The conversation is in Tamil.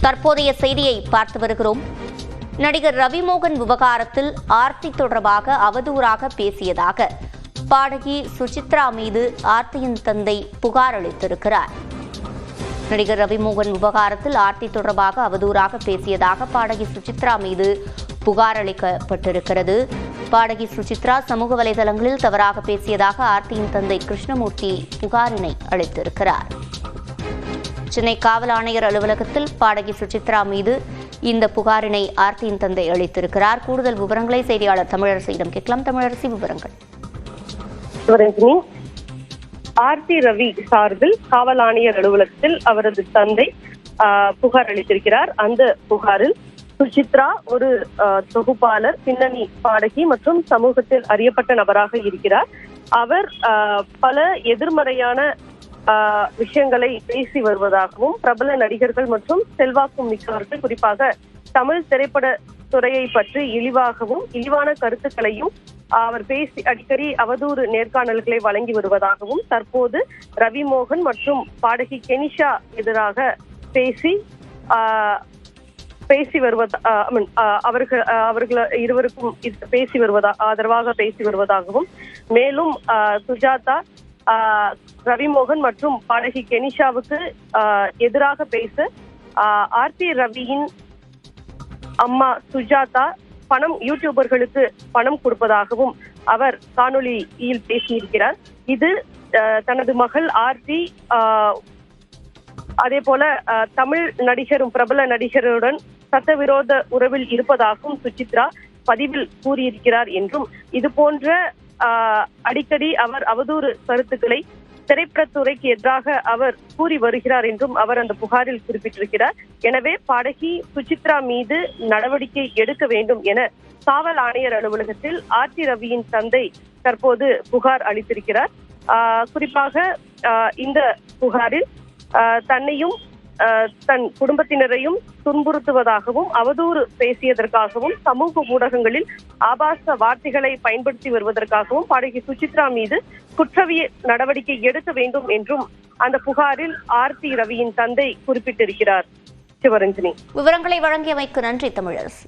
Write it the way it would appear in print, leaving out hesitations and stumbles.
தற்போதைய செய்தியை பார்த்து வருகிறோம். நடிகர் ரவிமோகன் விவகாரத்தில் ஆர்த்தி தொடர்பாக அவதூறாக பேசியதாக பாடகி சுசித்ரா மீது ஆர்த்தியின் தந்தை புகார் அளித்திருக்கிறார். நடிகர் ரவிமோகன் விவகாரத்தில் ஆர்த்தி தொடர்பாக அவதூறாக பேசியதாக பாடகி சுசித்ரா மீது புகார் அளிக்கப்பட்டிருக்கிறது. பாடகி சுசித்ரா சமூக வலைதளங்களில் தவறாக பேசியதாக ஆர்த்தியின் தந்தை கிருஷ்ணமூர்த்தி புகாரினை அளித்திருக்கிறார். சென்னை காவல் ஆணையர் அலுவலகத்தில் பாடகி சுசித்ரா மீது இந்த புகாரினை ஆர்த்தியின் தந்தை அளித்திருக்கிறார். கூடுதல் விவரங்களை செய்தியாளர் தமிழரசியிடம் கேட்கலாம். தமிழரசி, விவரங்கள். ஆர்த்தி ரவி சார்பில் காவல் ஆணையர் அலுவலகத்தில் அவரது தந்தை புகார் அளித்திருக்கிறார். அந்த புகாரில் சுசித்ரா ஒரு தொகுப்பாளர், பின்னணி பாடகி மற்றும் சமூகத்தில் அறியப்பட்ட நபராக இருக்கிறார். அவர் பல எதிர்மறையான விஷயங்களை பேசி வருவதாகவும், பிரபல நடிகர்கள் மற்றும் செல்வாக்கு மிக்கவர்கள், குறிப்பாக தமிழ் திரைப்பட துறையை பற்றி இழிவான கருத்துக்களையும் அவர் பேசி அடிக்கடி அவதூறு நேர்காணல்களை வழங்கி வருவதாகவும், தற்போது ரவிமோகன் மற்றும் பாடகி கெனிஷா எதிராக பேசி அவர்கள் இருவருக்கும் ஆதரவாக பேசி வருவதாகவும், மேலும் சுஜாதா, ரவிமோகன் மற்றும் பாடகி கெனிஷாவுக்கு எதிராக பேச ஆர்த்தி ரவியின் அம்மா சுஜாதா யூடியூபர்களுக்கு பணம் கொடுப்பதாகவும் அவர் காணொலியில் பேசியிருக்கிறார். இது தனது மகள் ஆர்த்தி அதே போல தமிழ் நடிகரும் பிரபல நடிகருடன் சட்டவிரோத உறவில் இருப்பதாகவும் சுசித்ரா பதிவில் கூறியிருக்கிறார் என்றும், இது போன்ற அடிக்கடி அவர் அவதூறு கருத்துக்களை திரைப்படத்துறைக்கு எதிராக அவர் கூறி வருகிறார் என்றும் அவர் அந்த புகாரில் குறிப்பிட்டிருக்கிறார். எனவே பாடகி சுசித்ரா மீது நடவடிக்கை எடுக்க வேண்டும் என காவல் ஆணையர் அலுவலகத்தில் ஆர்த்தி ரவியின் தந்தை தற்போது புகார் அளித்திருக்கிறார். குறிப்பாக இந்த புகாரில் தன்னையும் தன் குடும்பத்தினரையும் துன்புறுத்துவதாகவும், அவதூறு பேசியதற்காகவும், சமூக ஊடகங்களில் ஆபாச வார்த்தைகளை பயன்படுத்தி வருவதற்காகவும் பாடகி சுசித்ரா மீது குற்றவியல் நடவடிக்கை எடுக்க வேண்டும் என்றும் அந்த புகாரில் ஆர்த்தி ரவியின் தந்தை குறிப்பிட்டிருக்கிறார். சிவரஞ்சனி, விவரங்களை வழங்கியமைக்கு நன்றி தமிழரசி.